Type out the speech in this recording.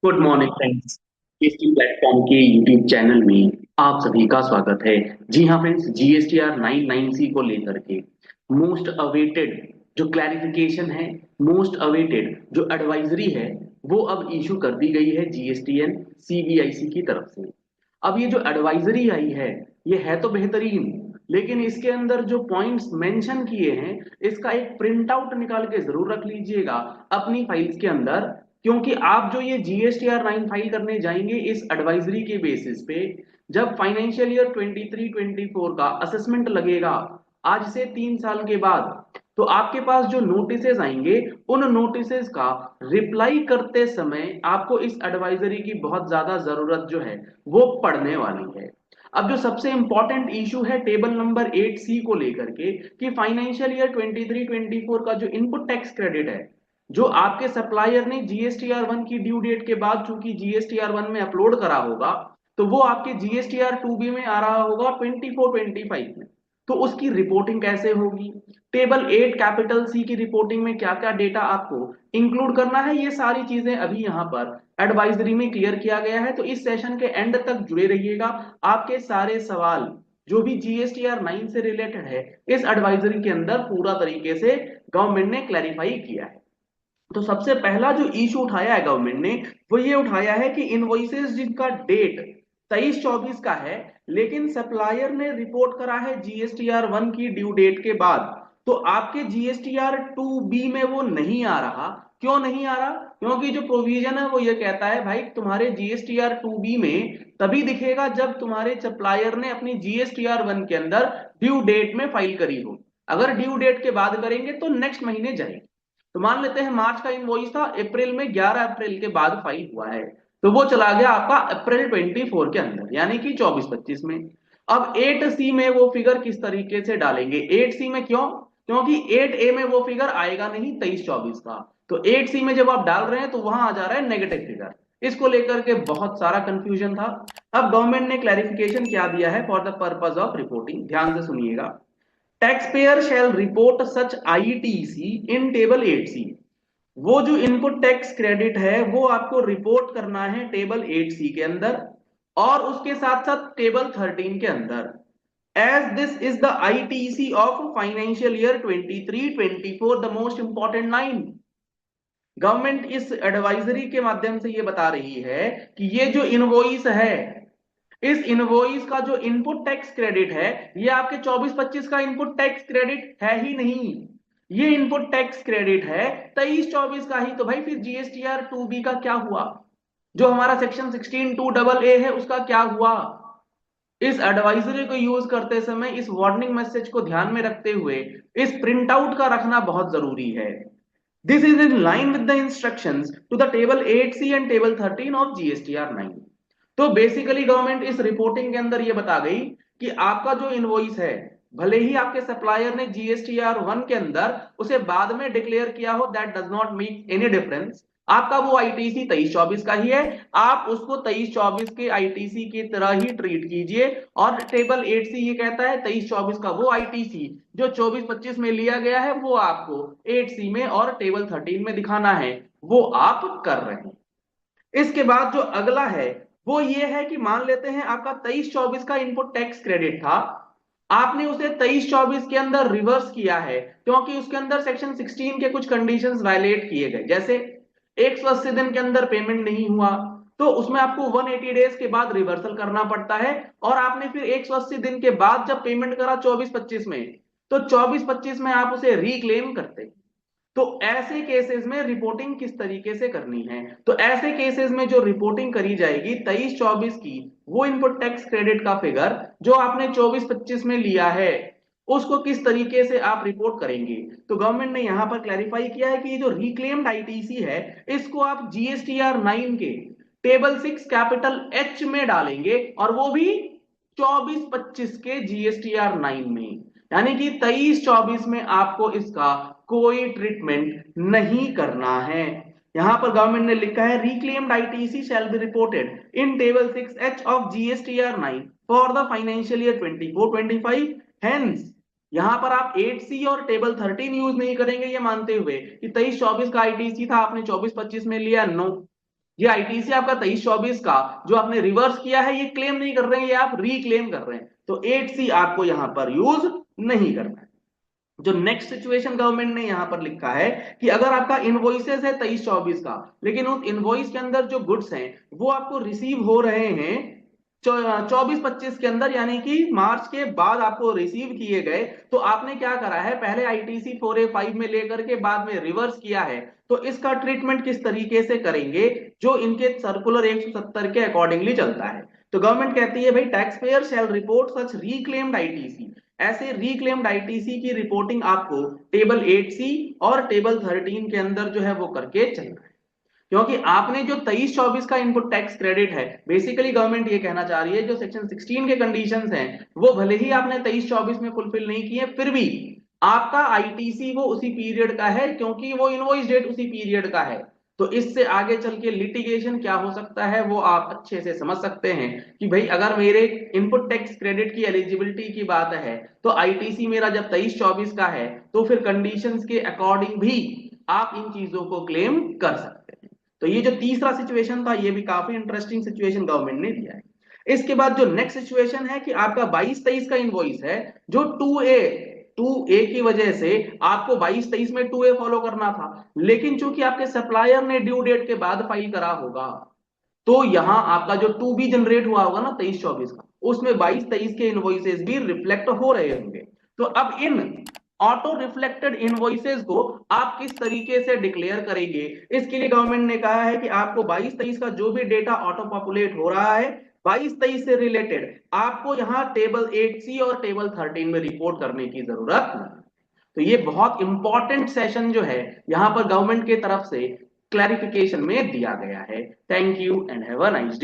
Good morning friends. TST platform के YouTube channel में आप सभी का स्वागत है। जी हाँ फ्रेंड्स, जीएसटीआर 99C को लेकर के मोस्ट अवेटेड जो क्लैरिफिकेशन है, मोस्ट अवेटेड जो एडवाइजरी है, वो अब इशू कर दी गई है जीएसटीएन सीबीआईसी की तरफ से। अब ये जो एडवाइजरी आई है, ये है तो बेहतरीन, लेकिन इसके अंदर जो पॉइंट्स मेंशन किए हैं, इसका एक प्रिंट आउट निकाल के जरूर रख लीजिएगा अपनी फाइल्स के अंदर। क्योंकि आप जो ये जीएसटीआर 9 फाइल करने जाएंगे इस एडवाइजरी के बेसिस पे, जब फाइनेंशियल ईयर 23-24 का असेसमेंट लगेगा आज से 3 साल के बाद, तो आपके पास जो नोटिसेस आएंगे, उन नोटिसेस का रिप्लाई करते समय आपको इस एडवाइजरी की बहुत ज्यादा जरूरत जो है वो पड़ने वाली है। अब जो सबसे इंपॉर्टेंट इशू है टेबल नंबर 8C को लेकर के, कि फाइनेंशियल ईयर 23-24 का जो इनपुट टैक्स क्रेडिट है, जो आपके सप्लायर ने जीएसटीआर 1 की ड्यू डेट के बाद चूंकि जीएसटीआर 1 में अपलोड करा होगा, तो वो आपके जीएसटीआर 2B में आ रहा होगा 24-25 में। तो उसकी रिपोर्टिंग कैसे होगी, टेबल 8 कैपिटल C की रिपोर्टिंग में क्या क्या डेटा आपको इंक्लूड करना है, ये सारी चीजें अभी यहाँ पर एडवाइजरी में क्लियर किया गया है। तो इस सेशन के एंड तक जुड़े रहिएगा। आपके सारे सवाल जो भी जीएसटीआर 9 से रिलेटेड है, इस एडवाइजरी के अंदर पूरा तरीके से गवर्नमेंट ने क्लैरिफाई किया है। तो सबसे पहला जो इशू उठाया है गवर्नमेंट ने, वो ये उठाया है कि इनवॉइसेस जिनका डेट 23-24 का है, लेकिन सप्लायर ने रिपोर्ट करा है जीएसटीआर 1 की ड्यू डेट के बाद, तो आपके जीएसटीआर 2B में वो नहीं आ रहा। क्यों नहीं आ रहा? क्योंकि जो प्रोविजन है वो ये कहता है भाई, तुम्हारे जीएसटीआर 2B में तभी दिखेगा जब तुम्हारे सप्लायर ने अपनी जीएसटीआर 1 के अंदर ड्यू डेट में फाइल करी हो। अगर ड्यू डेट के बाद करेंगे तो नेक्स्ट महीने जाएगी। तो मान लेते हैं मार्च का इनवॉइस था, अप्रैल में 11 अप्रैल के बाद फाइल हुआ है, तो वो चला गया आपका अप्रैल 24 के अंदर, यानी कि 24-25 में। अब 8C में वो फिगर किस तरीके से डालेंगे? 8C में क्यों? क्योंकि 8A में वो फिगर आएगा नहीं 23-24 का। तो 8C में जब आप डाल रहे हैं तो वहां आ जा रहा है नेगेटिव फिगर। इसको लेकर के बहुत सारा कंफ्यूजन था। अब गवर्नमेंट ने क्लैरिफिकेशन क्या दिया है for the purpose of reporting, ध्यान से सुनिएगा। Taxpayer shall report such ITC in table 8C। वो जो इनपुट टैक्स क्रेडिट है वो आपको रिपोर्ट करना है टेबल 8C के अंदर, और उसके साथ साथ टेबल 13 के अंदर। As this is the ITC of financial year 23-24, the most important line. Government इस एडवाइजरी के माध्यम से ये बता रही है कि ये जो इनवॉइस है, इस इनवॉइस का जो इनपुट टैक्स क्रेडिट है, ये आपके 24-25 का इनपुट टैक्स क्रेडिट है ही नहीं। ये इनपुट टैक्स क्रेडिट है 23-24 का ही। तो भाई फिर जीएसटीआर 2B का क्या हुआ? जो हमारा सेक्शन 16(2)(a) है उसका क्या हुआ? इस एडवाइजरी को यूज करते समय इस वार्निंग मैसेज को ध्यान में रखते हुए इस प्रिंट आउट का रखना बहुत जरूरी है। This is in line with the instructions to the table 8C and table 13 of GSTR 9। तो बेसिकली गवर्नमेंट इस रिपोर्टिंग के अंदर ये बता गई कि आपका जो इनवॉइस है, भले ही आपके सप्लायर ने जीएसटीआर 1 के अंदर उसे बाद में डिक्लेयर किया हो, that does not make any difference. आपका वो आईटीसी 23-24 का ही है, आप उसको 23-24 के आईटीसी की तरह ही ट्रीट कीजिए। और टेबल 8C ये कहता है 23-24 का वो आईटीसी जो 24-25 में लिया गया है, वो आपको 8C में और टेबल 13 में दिखाना है, वो आप कर रहे हैं। इसके बाद जो अगला है वो ये है कि मान लेते हैं आपका 23-24 का इनपुट टैक्स क्रेडिट था, आपने उसे 23-24 के अंदर रिवर्स किया है, क्योंकि उसके अंदर सेक्शन 16 के कुछ कंडीशंस वायलेट किए गए। जैसे 180 दिन के अंदर पेमेंट नहीं हुआ, तो उसमें आपको 180 डेज के बाद रिवर्सल करना पड़ता है। और आपने फिर 180 दिन के बाद जब पेमेंट करा 24-25 में, तो 24-25 में आप उसे रिक्लेम करते। तो ऐसे केसेस में रिपोर्टिंग किस तरीके से करनी है? तो ऐसे केसेस में जो रिपोर्टिंग करी जाएगी 23-24 की, वो इनपुट टैक्स क्रेडिट का फिगर जो आपने 24-25 में लिया है, उसको किस तरीके से आप रिपोर्ट करेंगे। तो गवर्नमेंट ने यहां पर क्लैरिफाई किया है कि ये जो रिक्लेम्ड आईटीसी है, इसको आप जीएसटीआर 9 के टेबल 6 कैपिटल H में डालेंगे, और वो भी 24-25 के जीएसटीआर 9 में। यानी कि 23-24 में आपको इसका कोई ट्रीटमेंट नहीं करना है। यहां पर गवर्नमेंट ने लिखा है reclaimed ITC shall be reported in table 6H of GSTR 9 for the financial year 24-25। Hence यहां पर आप 8C और टेबल 13 यूज नहीं करेंगे, ये मानते हुए कि 23-24 का आईटीसी था, आपने 24-25 में लिया, नो। ये आईटीसी आपका 23-24 का जो आपने रिवर्स किया है ये क्लेम नहीं कर रहे हैं, ये आप रीक्लेम कर रहे हैं, तो 8C आपको यहां पर यूज नहीं करना है। जो नेक्स्ट सिचुएशन गवर्नमेंट ने यहां पर लिखा है कि अगर आपका इनवॉइसेस है 23-24 का, लेकिन उस इनवॉइस के अंदर जो गुड्स हैं वो आपको रिसीव हो रहे हैं 24-25 के अंदर, यानी कि मार्च के बाद आपको रिसीव किए गए, तो आपने क्या करा है, पहले आईटीसी 4A5 में लेकर के बाद में रिवर्स किया है, तो इसका ट्रीटमेंट किस तरीके से करेंगे जो इनके सर्कुलर 170 के अकॉर्डिंगली चलता है। तो गवर्नमेंट कहती है भाई टैक्स पेयर शैल रिपोर्ट सच रिक्लेम्ड आईटीसी, ऐसे रिक्लेम्ड आईटीसी की रिपोर्टिंग आपको टेबल 8C और टेबल 13 के अंदर जो है वो करके चलना है। क्योंकि आपने जो 23-24 का इनपुट टैक्स क्रेडिट है, बेसिकली गवर्नमेंट ये कहना चाह रही है जो सेक्शन 16 के कंडीशंस हैं वो भले ही आपने 23-24 में फुलफिल नहीं किए, फिर भी आपका आईटीसी वो उसी पीरियड का है, क्योंकि वो इनवॉइस डेट उसी पीरियड का है। तो इससे आगे चल के लिटिगेशन क्या हो सकता है वो आप अच्छे से समझ सकते हैं कि भाई अगर मेरे इनपुट टैक्स क्रेडिट की एलिजिबिलिटी की बात है तो आईटीसी मेरा जब 23-24 का है तो फिर कंडीशंस के अकॉर्डिंग भी आप इन चीजों को क्लेम कर सकते हैं। तो ये जो तीसरा सिचुएशन था ये भी काफी इंटरेस्टिंग सिचुएशन गवर्नमेंट ने दिया है। इसके बाद जो नेक्स्ट सिचुएशन है कि आपका 22-23 का इनवॉइस है जो 2A की वजह से आपको 22-23 में 2A फॉलो करना था, लेकिन चूंकि आपके सप्लायर ने ड्यू डेट के बाद फाइल करा होगा, तो यहां आपका जो 2B जनरेट हुआ होगा ना 23-24 का, उसमें 22-23 के इनवॉइसेस भी रिफ्लेक्ट हो रहे होंगे। तो अब इन ऑटो रिफ्लेक्टेड इनवॉइसेस को आप किस तरीके से डिक्लेयर करेंगे, इसके लिए गवर्नमेंट ने कहा है कि आपको 22-23 का जो भी डेटा ऑटो पॉपुलेट हो रहा है 22-23 से रिलेटेड आपको यहां टेबल 8C और टेबल 13 में रिपोर्ट करने की जरूरत नहीं। तो ये बहुत इंपॉर्टेंट सेशन जो है यहां पर गवर्नमेंट की तरफ से क्लैरिफिकेशन में दिया गया है। Thank you and have a nice day.